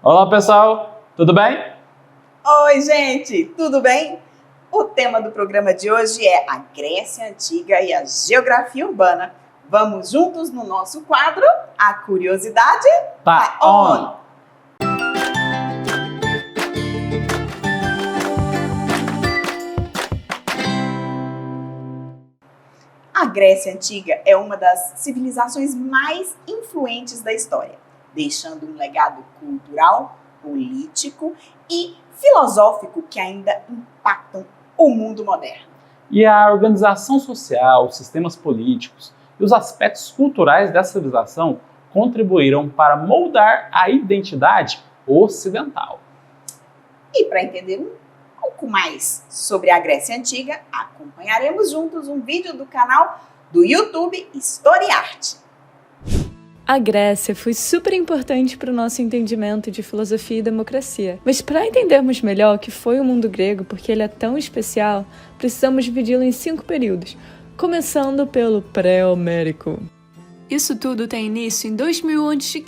Olá pessoal, tudo bem? Oi gente, tudo bem? O tema do programa de hoje é a Grécia Antiga e a Geografia Urbana. Vamos juntos no nosso quadro A Curiosidade Tá on! A Grécia Antiga é uma das civilizações mais influentes da história, deixando um legado cultural, político e filosófico que ainda impactam o mundo moderno. E a organização social, os sistemas políticos e os aspectos culturais dessa civilização contribuíram para moldar a identidade ocidental. E para entender um pouco mais sobre a Grécia Antiga, acompanharemos juntos um vídeo do canal do YouTube Historiarte. A Grécia foi super importante para o nosso entendimento de filosofia e democracia. Mas para entendermos melhor o que foi o mundo grego, porque ele é tão especial, precisamos dividi-lo em 5 períodos, começando pelo pré-homérico. Isso tudo tem início em 2000 a.C.,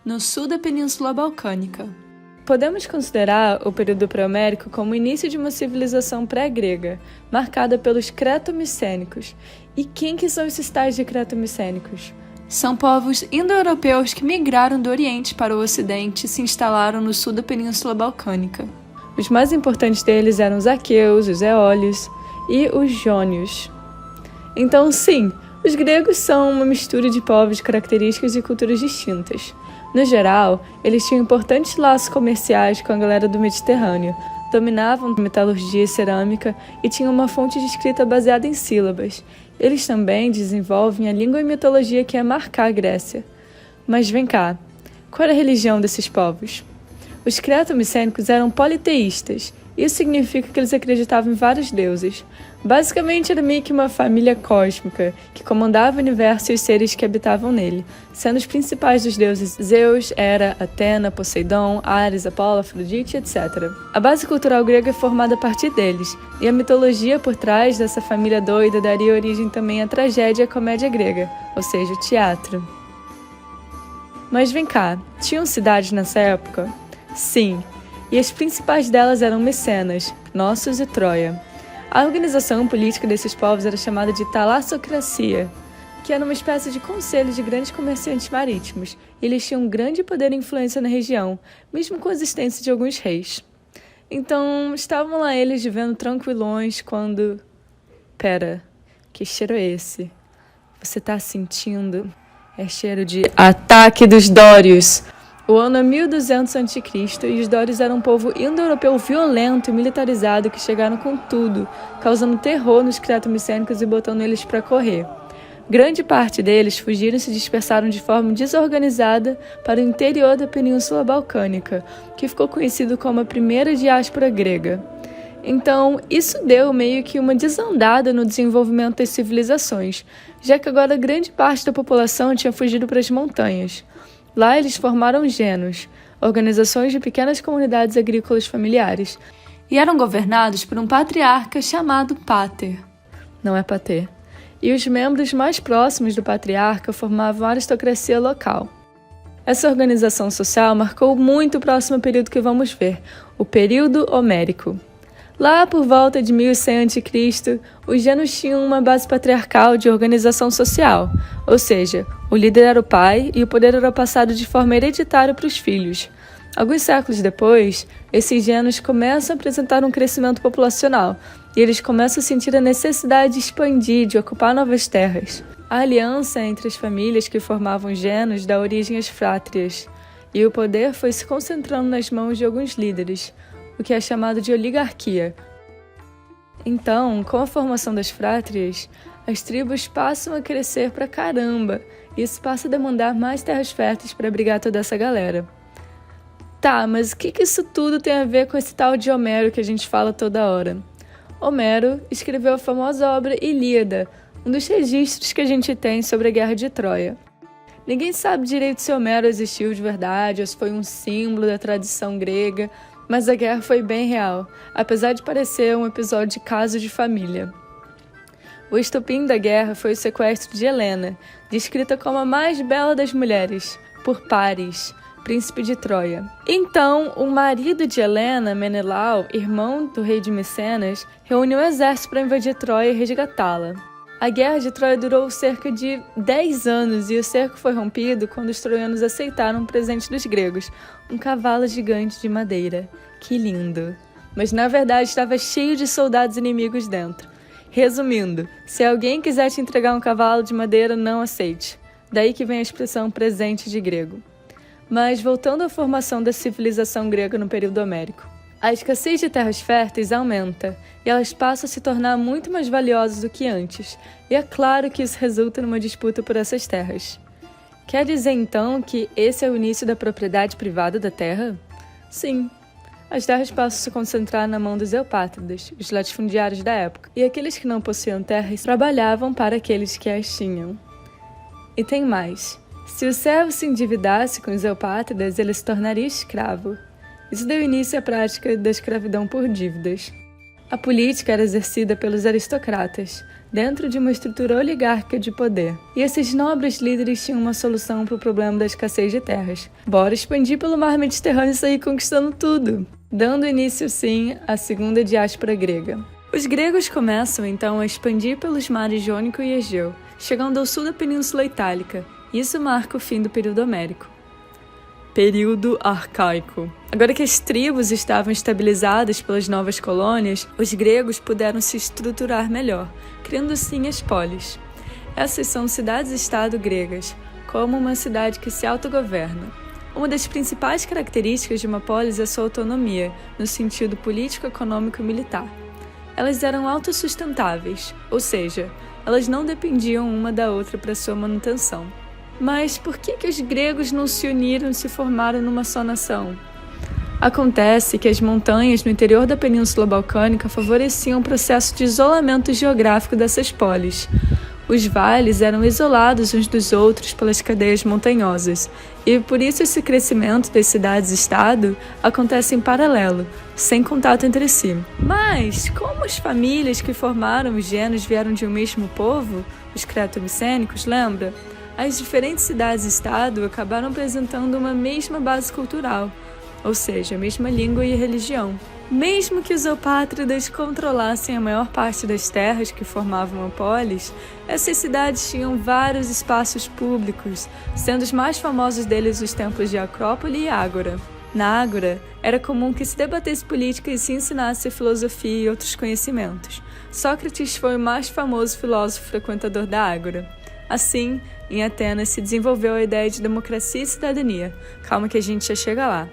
no sul da Península Balcânica. Podemos considerar o período pré-homérico como o início de uma civilização pré-grega, marcada pelos creto-micênicos. E quem que são esses tais de creto-micênicos? São povos indo-europeus que migraram do Oriente para o Ocidente e se instalaram no sul da Península Balcânica. Os mais importantes deles eram os aqueus, os eólios e os jônios. Então, sim, os gregos são uma mistura de povos de características e culturas distintas. No geral, eles tinham importantes laços comerciais com a galera do Mediterrâneo, dominavam metalurgia e cerâmica e tinham uma fonte de escrita baseada em sílabas. Eles também desenvolvem a língua e mitologia que ia marcar a Grécia. Mas vem cá, qual era a religião desses povos? Os creto-micênicos eram politeístas. Isso significa que eles acreditavam em vários deuses. Basicamente era meio que uma família cósmica que comandava o universo e os seres que habitavam nele, sendo os principais dos deuses Zeus, Hera, Atena, Poseidon, Ares, Apolo, Afrodite, etc. A base cultural grega é formada a partir deles, e a mitologia por trás dessa família doida daria origem também à tragédia e à comédia grega, ou seja, o teatro. Mas vem cá, tinham cidades nessa época? Sim, e as principais delas eram Mecenas, Knossos e Troia. A organização política desses povos era chamada de talassocracia, que era uma espécie de conselho de grandes comerciantes marítimos, e eles tinham um grande poder e influência na região, mesmo com a existência de alguns reis. Então, estavam lá eles vivendo tranquilões quando... Pera, que cheiro é esse? Você tá sentindo? É cheiro de ataque dos Dórios! O ano é 1200 a.C. e os Dórios eram um povo indo-europeu violento e militarizado que chegaram com tudo, causando terror nos creto-micênicos e botando eles para correr. Grande parte deles fugiram e se dispersaram de forma desorganizada para o interior da Península Balcânica, que ficou conhecido como a primeira diáspora grega. Então, isso deu meio que uma desandada no desenvolvimento das civilizações, já que agora grande parte da população tinha fugido para as montanhas. Lá eles formaram genos, organizações de pequenas comunidades agrícolas familiares, e eram governados por um patriarca chamado Pater. Não é Pater. E os membros mais próximos do patriarca formavam a aristocracia local. Essa organização social marcou muito o próximo período que vamos ver, o período homérico. Lá por volta de 1100 a.C., os genos tinham uma base patriarcal de organização social, ou seja, o líder era o pai e o poder era passado de forma hereditária para os filhos. Alguns séculos depois, esses genos começam a apresentar um crescimento populacional e eles começam a sentir a necessidade de expandir, de ocupar novas terras. A aliança entre as famílias que formavam genos dá origem às frátrias, e o poder foi se concentrando nas mãos de alguns líderes, o que é chamado de oligarquia. Então, com a formação das frátrias, as tribos passam a crescer pra caramba, e isso passa a demandar mais terras férteis para abrigar toda essa galera. Tá, mas o que isso tudo tem a ver com esse tal de Homero que a gente fala toda hora? Homero escreveu a famosa obra Ilíada, um dos registros que a gente tem sobre a Guerra de Troia. Ninguém sabe direito se Homero existiu de verdade ou se foi um símbolo da tradição grega, mas a guerra foi bem real, apesar de parecer um episódio de caso de família. O estopim da guerra foi o sequestro de Helena, descrita como a mais bela das mulheres, por Paris, príncipe de Troia. Então, o marido de Helena, Menelau, irmão do rei de Micenas, reuniu um exército para invadir Troia e resgatá-la. A guerra de Troia durou cerca de 10 anos e o cerco foi rompido quando os troianos aceitaram um presente dos gregos, um cavalo gigante de madeira. Que lindo! Mas na verdade estava cheio de soldados inimigos dentro. Resumindo, se alguém quiser te entregar um cavalo de madeira, não aceite. Daí que vem a expressão presente de grego. Mas voltando à formação da civilização grega no período homérico. A escassez de terras férteis aumenta, e elas passam a se tornar muito mais valiosas do que antes, e é claro que isso resulta numa disputa por essas terras. Quer dizer então que esse é o início da propriedade privada da terra? Sim. As terras passam a se concentrar na mão dos eupátridas, os latifundiários da época, e aqueles que não possuíam terras trabalhavam para aqueles que as tinham. E tem mais. Se o servo se endividasse com os eupátridas, ele se tornaria escravo. Isso deu início à prática da escravidão por dívidas. A política era exercida pelos aristocratas, dentro de uma estrutura oligárquica de poder. E esses nobres líderes tinham uma solução para o problema da escassez de terras. Bora expandir pelo mar Mediterrâneo e sair conquistando tudo! Dando início, sim, à segunda diáspora grega. Os gregos começam, então, a expandir pelos mares Jônico e Egeu, chegando ao sul da Península Itálica. Isso marca o fim do período homérico. Período arcaico. Agora que as tribos estavam estabilizadas pelas novas colônias, os gregos puderam se estruturar melhor, criando assim as polis. Essas são cidades-estado gregas, como uma cidade que se autogoverna. Uma das principais características de uma polis é sua autonomia, no sentido político, econômico e militar. Elas eram autossustentáveis, ou seja, elas não dependiam uma da outra para sua manutenção. Mas por que os gregos não se uniram e se formaram numa só nação? Acontece que as montanhas no interior da Península Balcânica favoreciam o processo de isolamento geográfico dessas polis. Os vales eram isolados uns dos outros pelas cadeias montanhosas, e por isso esse crescimento das cidades-estado acontece em paralelo, sem contato entre si. Mas, como as famílias que formaram os gêneros vieram de um mesmo povo, os creto-micênicos, lembra? As diferentes cidades-estado acabaram apresentando uma mesma base cultural, ou seja, a mesma língua e religião. Mesmo que os eupátridas controlassem a maior parte das terras que formavam a polis, essas cidades tinham vários espaços públicos, sendo os mais famosos deles os templos de Acrópole e Ágora. Na Ágora, era comum que se debatesse política e se ensinasse filosofia e outros conhecimentos. Sócrates foi o mais famoso filósofo frequentador da Ágora. Assim, em Atenas se desenvolveu a ideia de democracia e cidadania. Calma que a gente já chega lá.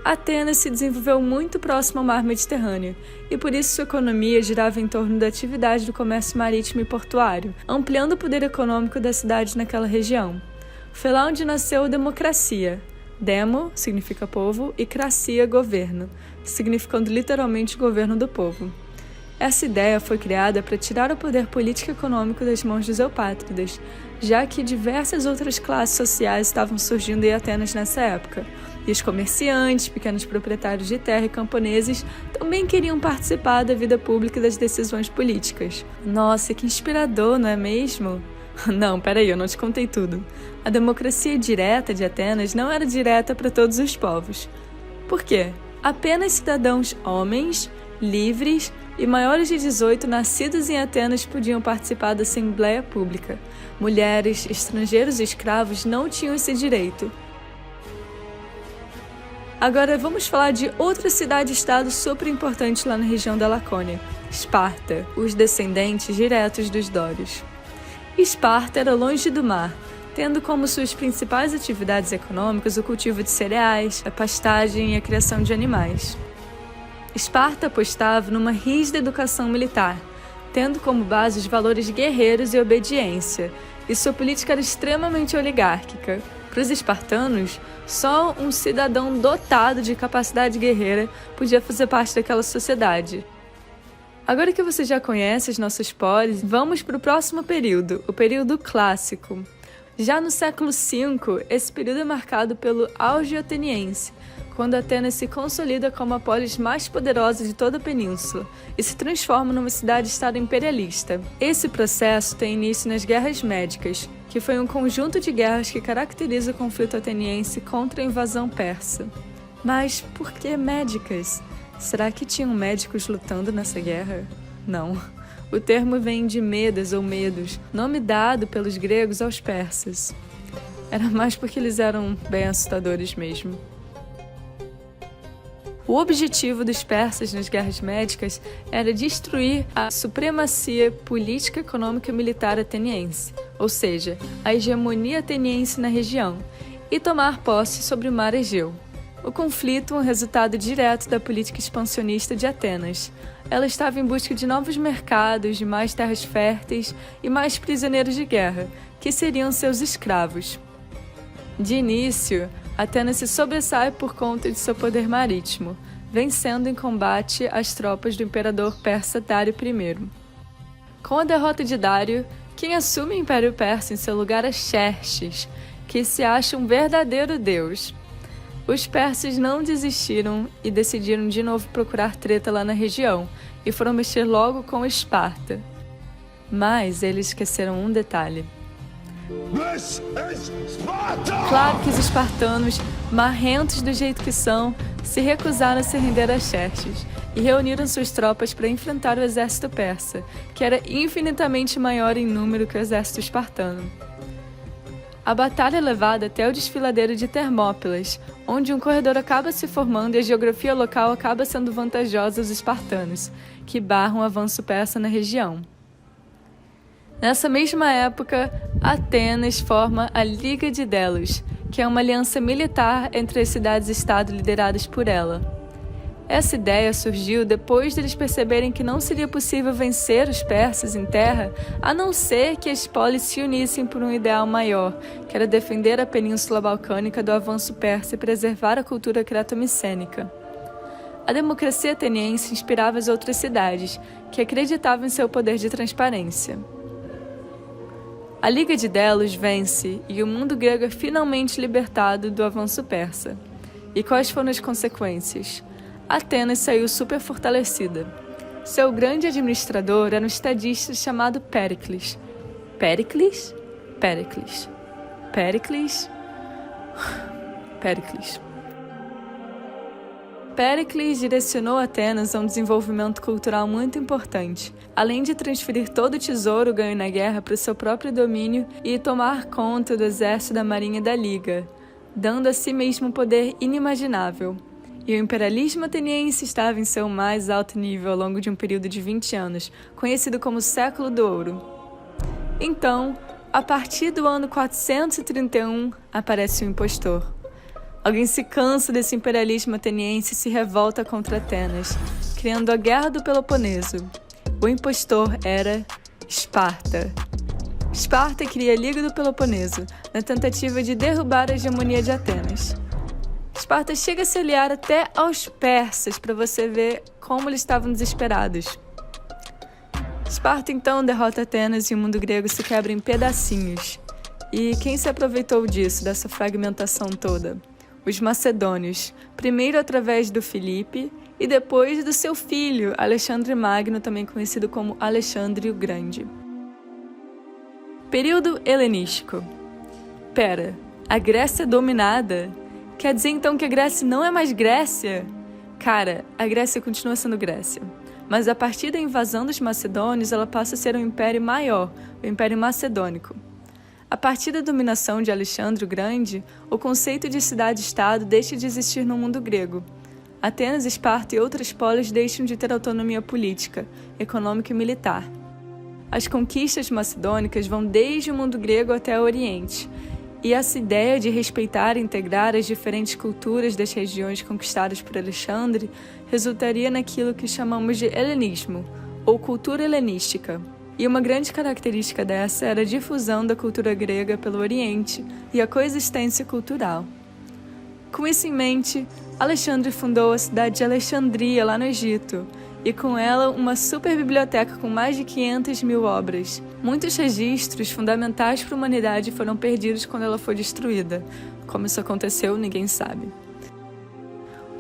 Atenas se desenvolveu muito próximo ao mar Mediterrâneo, e por isso sua economia girava em torno da atividade do comércio marítimo e portuário, ampliando o poder econômico da cidade naquela região. Foi lá onde nasceu a democracia. Demo significa povo e cracia, governo, significando literalmente governo do povo. Essa ideia foi criada para tirar o poder político e econômico das mãos dos eupátridas, já que diversas outras classes sociais estavam surgindo em Atenas nessa época. E os comerciantes, pequenos proprietários de terra e camponeses também queriam participar da vida pública e das decisões políticas. Nossa, que inspirador, não é mesmo? Não, peraí, eu não te contei tudo. A democracia direta de Atenas não era direta para todos os povos. Por quê? Apenas cidadãos homens, livres e maiores de 18 nascidos em Atenas podiam participar da Assembleia Pública. Mulheres, estrangeiros e escravos não tinham esse direito. Agora vamos falar de outra cidade-estado super importante lá na região da Lacônia, Esparta, os descendentes diretos dos dórios. Esparta era longe do mar, tendo como suas principais atividades econômicas o cultivo de cereais, a pastagem e a criação de animais. Esparta apostava numa rígida educação militar, tendo como base os valores guerreiros e obediência, e sua política era extremamente oligárquica. Para os espartanos, só um cidadão dotado de capacidade guerreira podia fazer parte daquela sociedade. Agora que você já conhece as nossas polis, vamos para o próximo período, o período clássico. Já no século V, esse período é marcado pelo auge ateniense, quando Atenas se consolida como a polis mais poderosa de toda a península e se transforma numa cidade-estado imperialista. Esse processo tem início nas Guerras Médicas, que foi um conjunto de guerras que caracteriza o conflito ateniense contra a invasão persa. Mas por que médicas? Será que tinham médicos lutando nessa guerra? Não. O termo vem de Medas ou Medos, nome dado pelos gregos aos persas. Era mais porque eles eram bem assustadores mesmo. O objetivo dos persas nas guerras médicas era destruir a supremacia política, econômica e militar ateniense, ou seja, a hegemonia ateniense na região, e tomar posse sobre o mar Egeu. O conflito é um resultado direto da política expansionista de Atenas. Ela estava em busca de novos mercados, de mais terras férteis e mais prisioneiros de guerra, que seriam seus escravos. De início, Atenas se sobressai por conta de seu poder marítimo, vencendo em combate as tropas do imperador persa Dário I. Com a derrota de Dário, quem assume o Império Persa em seu lugar é Xerxes, que se acha um verdadeiro deus. Os persas não desistiram e decidiram de novo procurar treta lá na região, e foram mexer logo com Esparta. Mas eles esqueceram um detalhe. Claro que os espartanos, marrentos do jeito que são, se recusaram a se render a Xerxes e reuniram suas tropas para enfrentar o exército persa, que era infinitamente maior em número que o exército espartano. A batalha é levada até o desfiladeiro de Termópilas, onde um corredor acaba se formando e a geografia local acaba sendo vantajosa aos espartanos, que barram o avanço persa na região. Nessa mesma época, Atenas forma a Liga de Delos, que é uma aliança militar entre as cidades-estado lideradas por ela. Essa ideia surgiu depois deles perceberem que não seria possível vencer os persas em terra, a não ser que as polis se unissem por um ideal maior, que era defender a Península Balcânica do avanço persa e preservar a cultura creto-micênica. A democracia ateniense inspirava as outras cidades, que acreditavam em seu poder de transparência. A Liga de Delos vence e o mundo grego é finalmente libertado do avanço persa. E quais foram as consequências? Atenas saiu super fortalecida. Seu grande administrador era um estadista chamado Péricles. Péricles? Péricles. Péricles? Péricles. Péricles direcionou Atenas a um desenvolvimento cultural muito importante, além de transferir todo o tesouro ganho na guerra para o seu próprio domínio e tomar conta do exército, da marinha e da liga, dando a si mesmo um poder inimaginável. E o imperialismo ateniense estava em seu mais alto nível ao longo de um período de 20 anos, conhecido como Século do Ouro. Então, a partir do ano 431, aparece um impostor. Alguém se cansa desse imperialismo ateniense e se revolta contra Atenas, criando a Guerra do Peloponeso. O impostor era Esparta. Esparta cria a Liga do Peloponeso, na tentativa de derrubar a hegemonia de Atenas. Esparta chega a se aliar até aos persas, para você ver como eles estavam desesperados. Esparta então derrota Atenas e o mundo grego se quebra em pedacinhos. E quem se aproveitou disso, dessa fragmentação toda? Os macedônios, primeiro através do Filipe e depois do seu filho, Alexandre Magno, também conhecido como Alexandre o Grande. Período helenístico. Pera, a Grécia é dominada? Quer dizer então que a Grécia não é mais Grécia? Cara, a Grécia continua sendo Grécia. Mas a partir da invasão dos macedônios, ela passa a ser um império maior, o Império Macedônico. A partir da dominação de Alexandre o Grande, o conceito de cidade-estado deixa de existir no mundo grego. Atenas, Esparta e outras polis deixam de ter autonomia política, econômica e militar. As conquistas macedônicas vão desde o mundo grego até o Oriente, e essa ideia de respeitar e integrar as diferentes culturas das regiões conquistadas por Alexandre resultaria naquilo que chamamos de helenismo, ou cultura helenística. E uma grande característica dessa era a difusão da cultura grega pelo Oriente e a coexistência cultural. Com isso em mente, Alexandre fundou a cidade de Alexandria, lá no Egito, e com ela uma super biblioteca com mais de 500.000 obras. Muitos registros fundamentais para a humanidade foram perdidos quando ela foi destruída. Como isso aconteceu, ninguém sabe.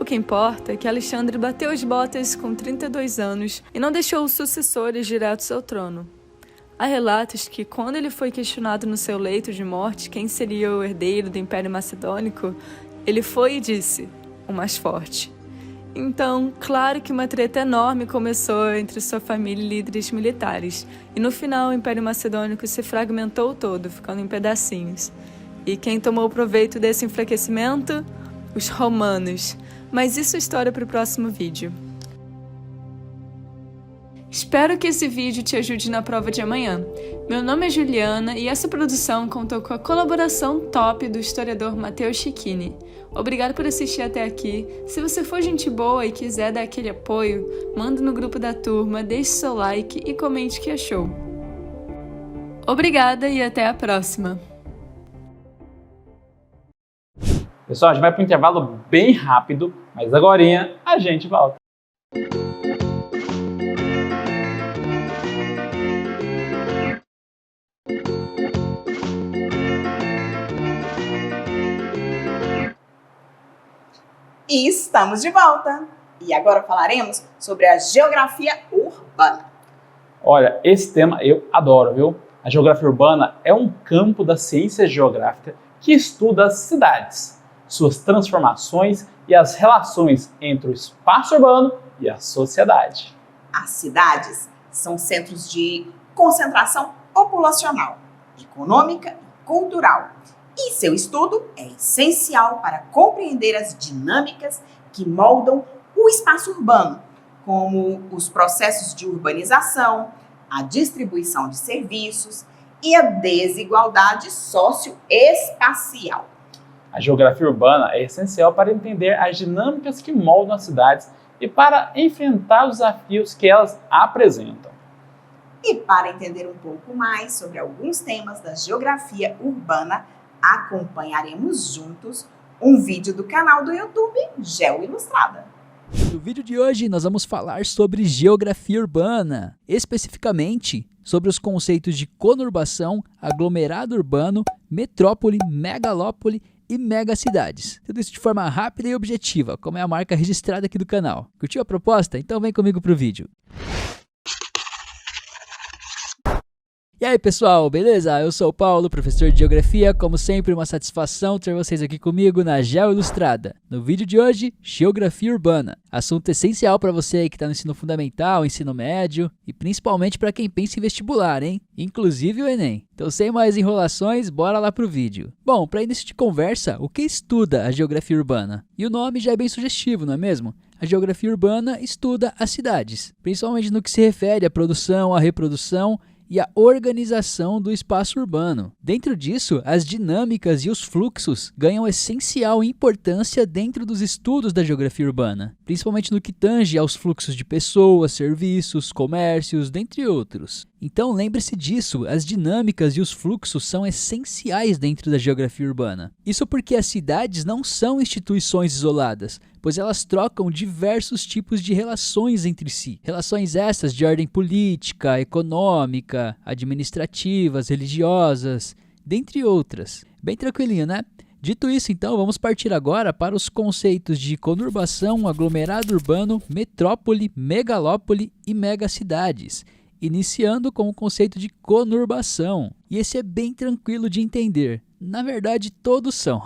O que importa é que Alexandre bateu as botas com 32 anos e não deixou os sucessores diretos ao trono. Há relatos que, quando ele foi questionado no seu leito de morte quem seria o herdeiro do Império Macedônico, ele foi e disse: o mais forte. Então, claro que uma treta enorme começou entre sua família e líderes militares, e no final o Império Macedônico se fragmentou todo, ficando em pedacinhos. E quem tomou proveito desse enfraquecimento? Os romanos. Mas isso é história para o próximo vídeo. Espero que esse vídeo te ajude na prova de amanhã. Meu nome é Juliana e essa produção contou com a colaboração top do historiador Matheus Cecchini. Obrigado por assistir até aqui. Se você for gente boa e quiser dar aquele apoio, manda no grupo da turma, deixe seu like e comente o que achou. Obrigada e até a próxima! Pessoal, a gente vai para um intervalo bem rápido, mas agorinha a gente volta. E estamos de volta! E agora falaremos sobre a geografia urbana. Olha, esse tema eu adoro, viu? A geografia urbana é um campo da ciência geográfica que estuda as cidades, suas transformações e as relações entre o espaço urbano e a sociedade. As cidades são centros de concentração populacional, econômica e cultural. E seu estudo é essencial para compreender as dinâmicas que moldam o espaço urbano, como os processos de urbanização, a distribuição de serviços e a desigualdade socioespacial. A geografia urbana é essencial para entender as dinâmicas que moldam as cidades e para enfrentar os desafios que elas apresentam. E para entender um pouco mais sobre alguns temas da geografia urbana, acompanharemos juntos um vídeo do canal do YouTube Geo Ilustrada. No vídeo de hoje nós vamos falar sobre geografia urbana, especificamente sobre os conceitos de conurbação, aglomerado urbano, metrópole, megalópole e megacidades. Tudo isso de forma rápida e objetiva, como é a marca registrada aqui do canal. Curtiu a proposta? Então vem comigo pro vídeo. E aí pessoal, beleza? Eu sou o Paulo, professor de Geografia. Como sempre, uma satisfação ter vocês aqui comigo na Geo Ilustrada. No vídeo de hoje, Geografia Urbana. Assunto essencial para você aí que está no ensino fundamental, ensino médio e principalmente para quem pensa em vestibular, hein? Inclusive o Enem. Então sem mais enrolações, bora lá pro vídeo. Bom, para início de conversa, o que estuda a Geografia Urbana? E o nome já é bem sugestivo, não é mesmo? A geografia urbana estuda as cidades, principalmente no que se refere à produção, à reprodução e a organização do espaço urbano. Dentro disso, as dinâmicas e os fluxos ganham essencial importância dentro dos estudos da geografia urbana, principalmente no que tange aos fluxos de pessoas, serviços, comércios, dentre outros. Então lembre-se disso, as dinâmicas e os fluxos são essenciais dentro da geografia urbana. Isso porque as cidades não são instituições isoladas, pois elas trocam diversos tipos de relações entre si. Relações essas de ordem política, econômica, administrativas, religiosas, dentre outras. Bem tranquilinho, né? Dito isso, então, vamos partir agora para os conceitos de conurbação, aglomerado urbano, metrópole, megalópole e megacidades. Iniciando com o conceito de conurbação. E esse é bem tranquilo de entender. Na verdade, todos são.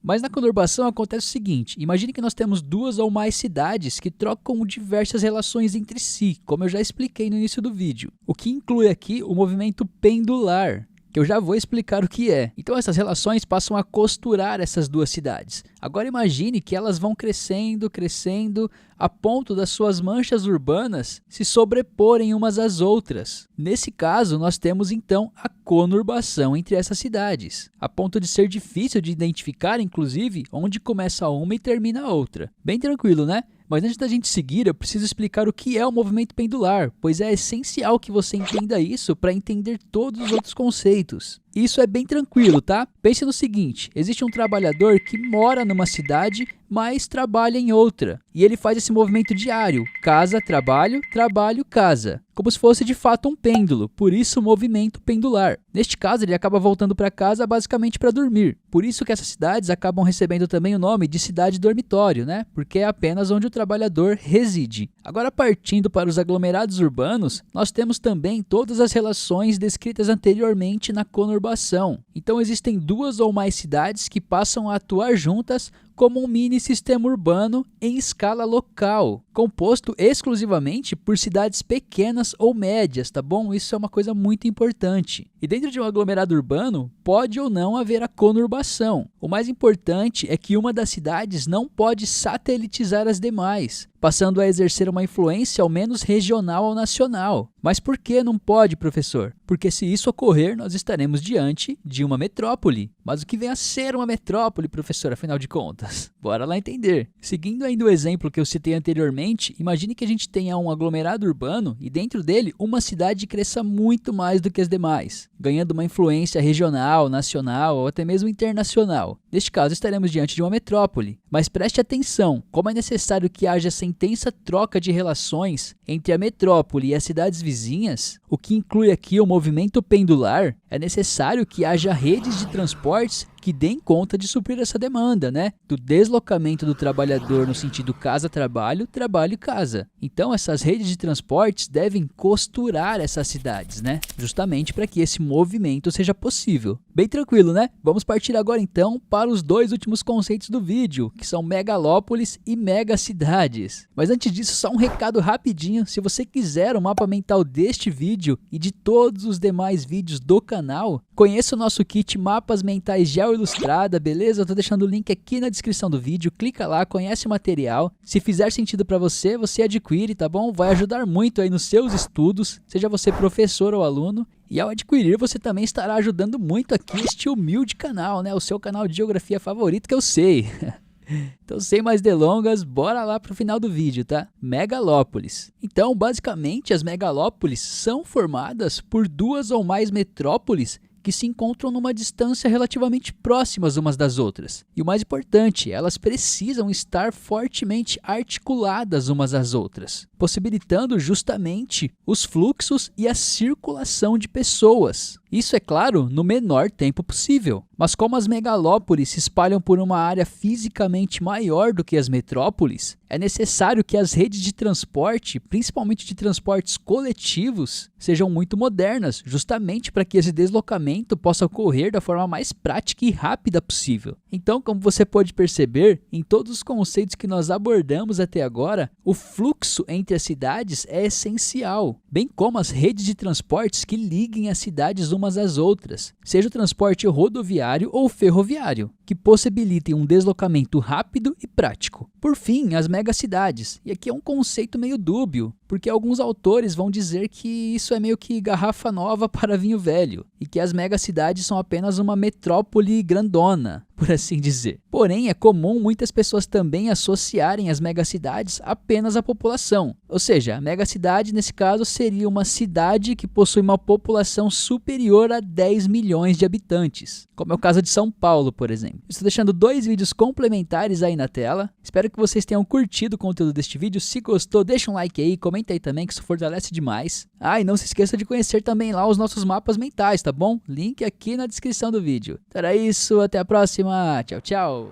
Mas na conurbação acontece o seguinte, imagine que nós temos duas ou mais cidades que trocam diversas relações entre si, como eu já expliquei no início do vídeo. O que inclui aqui o movimento pendular, que eu já vou explicar o que é. Então essas relações passam a costurar essas duas cidades. Agora imagine que elas vão crescendo, crescendo, a ponto das suas manchas urbanas se sobreporem umas às outras. Nesse caso, nós temos então a conurbação entre essas cidades, a ponto de ser difícil de identificar, inclusive, onde começa uma e termina a outra. Bem tranquilo, né? Mas antes da gente seguir, eu preciso explicar o que é o movimento pendular, pois é essencial que você entenda isso para entender todos os outros conceitos. Isso é bem tranquilo, tá? Pense no seguinte, existe um trabalhador que mora numa cidade, mas trabalha em outra. E ele faz esse movimento diário, casa, trabalho, trabalho, casa. Como se fosse de fato um pêndulo, por isso o movimento pendular. Neste caso, ele acaba voltando para casa basicamente para dormir. Por isso que essas cidades acabam recebendo também o nome de cidade dormitório, né? Porque é apenas onde o trabalhador reside. Agora, partindo para os aglomerados urbanos, nós temos também todas as relações descritas anteriormente na conurbação. Então existem duas ou mais cidades que passam a atuar juntas como um mini sistema urbano em escala local, composto exclusivamente por cidades pequenas ou médias, tá bom? Isso é uma coisa muito importante. E dentro de um aglomerado urbano, pode ou não haver a conurbação. O mais importante é que uma das cidades não pode satelitizar as demais, passando a exercer uma influência ao menos regional ou nacional. Mas por que não pode, professor? Porque se isso ocorrer, nós estaremos diante de uma metrópole. Mas o que vem a ser uma metrópole, professor, afinal de contas? Bora lá entender. Seguindo ainda o exemplo que eu citei anteriormente, imagine que a gente tenha um aglomerado urbano e dentro dele uma cidade cresça muito mais do que as demais, ganhando uma influência regional, nacional ou até mesmo internacional. Neste caso, estaremos diante de uma metrópole. Mas preste atenção, como é necessário que haja essa intensa troca de relações entre a metrópole e as cidades vizinhas, o que inclui aqui o movimento pendular, é necessário que haja redes de transportes que deem conta de suprir essa demanda, né? Do deslocamento do trabalhador no sentido casa-trabalho, trabalho-casa. Então, essas redes de transportes devem costurar essas cidades, né? Justamente para que esse movimento seja possível. Bem tranquilo, né? Vamos partir agora então para os dois últimos conceitos do vídeo, que são megalópolis e megacidades. Mas antes disso, só um recado rapidinho. Se você quiser o mapa mental deste vídeo e de todos os demais vídeos do canal, conheça o nosso kit Mapas Mentais Geo Ilustrada, beleza? Eu tô deixando o link aqui na descrição do vídeo, clica lá, conhece o material. Se fizer sentido para você, você adquire, tá bom? Vai ajudar muito aí nos seus estudos, seja você professor ou aluno. E ao adquirir, você também estará ajudando muito aqui este humilde canal, né? O seu canal de geografia favorito, que eu sei. Então, sem mais delongas, bora lá pro final do vídeo, tá? Megalópolis. Então, basicamente, as megalópolis são formadas por duas ou mais metrópoles que se encontram numa distância relativamente próximas umas das outras. E o mais importante, elas precisam estar fortemente articuladas umas às outras, possibilitando justamente os fluxos e a circulação de pessoas. Isso, é claro, no menor tempo possível. Mas como as megalópolis se espalham por uma área fisicamente maior do que as metrópoles, é necessário que as redes de transporte, principalmente de transportes coletivos, sejam muito modernas, justamente para que esse deslocamento possa ocorrer da forma mais prática e rápida possível. Então, como você pode perceber, em todos os conceitos que nós abordamos até agora, o fluxo entre as cidades é essencial, bem como as redes de transportes que liguem as cidades umas às outras, seja o transporte rodoviário ou ferroviário, que possibilitem um deslocamento rápido e prático. Por fim, as megacidades. E aqui é um conceito meio dúbio, porque alguns autores vão dizer que isso é meio que garrafa nova para vinho velho, e que as megacidades são apenas uma metrópole grandona, por assim dizer. Porém, é comum muitas pessoas também associarem as megacidades apenas à população. Ou seja, a megacidade, nesse caso, seria uma cidade que possui uma população superior a 10 milhões de habitantes, como é o caso de São Paulo, por exemplo. Estou deixando dois vídeos complementares aí na tela. Espero que vocês tenham curtido o conteúdo deste vídeo. Se gostou, deixa um like aí, comenta aí também, que isso fortalece demais. Ah, e não se esqueça de conhecer também lá os nossos mapas mentais, tá bom? Link aqui na descrição do vídeo. Então era isso, até a próxima. Tchau, tchau.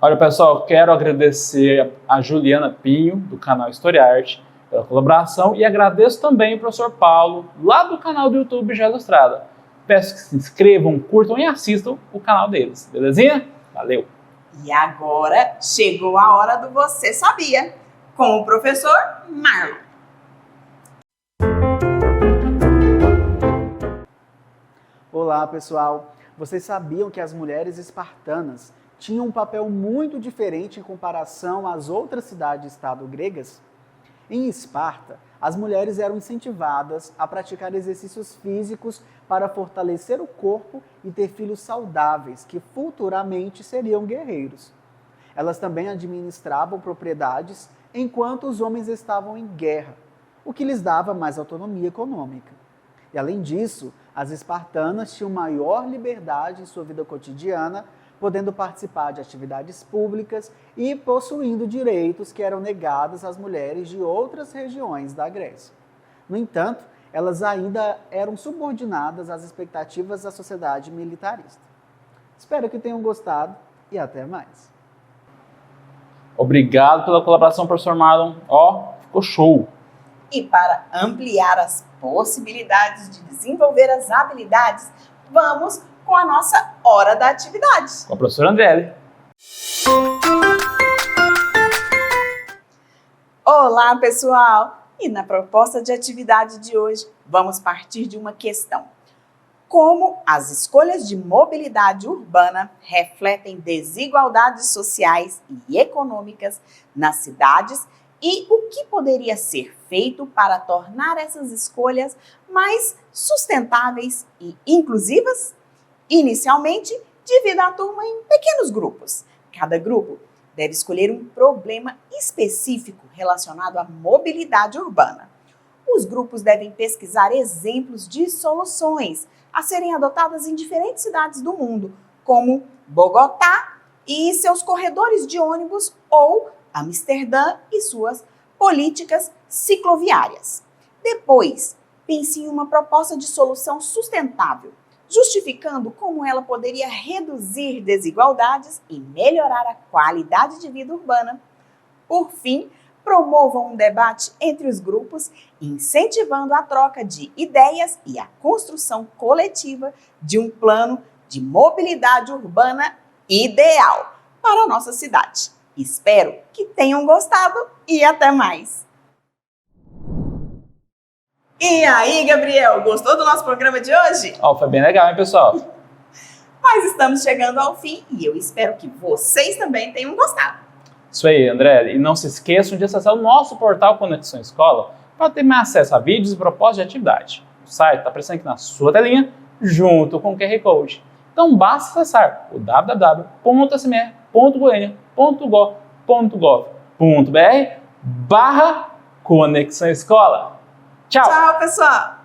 Olha, pessoal, quero agradecer a Juliana Pinho, do canal HistoriArt, pela colaboração, e agradeço também o professor Paulo, lá do canal do YouTube Geo Ilustrada. Peço que se inscrevam, curtam e assistam o canal deles, belezinha? Valeu! E agora chegou a hora do Você Sabia, com o professor Marlon. Olá, pessoal! Vocês sabiam que as mulheres espartanas tinham um papel muito diferente em comparação às outras cidades-estado gregas? Em Esparta, as mulheres eram incentivadas a praticar exercícios físicos para fortalecer o corpo e ter filhos saudáveis, que futuramente seriam guerreiros. Elas também administravam propriedades enquanto os homens estavam em guerra, o que lhes dava mais autonomia econômica. E além disso, as espartanas tinham maior liberdade em sua vida cotidiana podendo participar de atividades públicas e possuindo direitos que eram negados às mulheres de outras regiões da Grécia. No entanto, elas ainda eram subordinadas às expectativas da sociedade militarista. Espero que tenham gostado e até mais. Obrigado pela colaboração, professor Marlon. Ficou show. E para ampliar as possibilidades de desenvolver as habilidades, vamos com a nossa hora da atividade. Com a professora Andriele. Olá, pessoal! E na proposta de atividade de hoje, vamos partir de uma questão. Como as escolhas de mobilidade urbana refletem desigualdades sociais e econômicas nas cidades e o que poderia ser feito para tornar essas escolhas mais sustentáveis e inclusivas? Inicialmente, divida a turma em pequenos grupos. Cada grupo deve escolher um problema específico relacionado à mobilidade urbana. Os grupos devem pesquisar exemplos de soluções a serem adotadas em diferentes cidades do mundo, como Bogotá e seus corredores de ônibus ou Amsterdã e suas políticas cicloviárias. Depois, pense em uma proposta de solução sustentável, justificando como ela poderia reduzir desigualdades e melhorar a qualidade de vida urbana. Por fim, promovam um debate entre os grupos, incentivando a troca de ideias e a construção coletiva de um plano de mobilidade urbana ideal para a nossa cidade. Espero que tenham gostado e até mais! E aí, Gabriel, gostou do nosso programa de hoje? Foi bem legal, hein, pessoal? Mas estamos chegando ao fim e eu espero que vocês também tenham gostado. Isso aí, André. E não se esqueçam de acessar o nosso portal Conexão Escola para ter mais acesso a vídeos e propostas de atividade. O site está aparecendo aqui na sua telinha, junto com o QR Code. Então basta acessar o www.sme.goiania.gov.br/Conexão Escola. Tchau! Tchau, pessoal!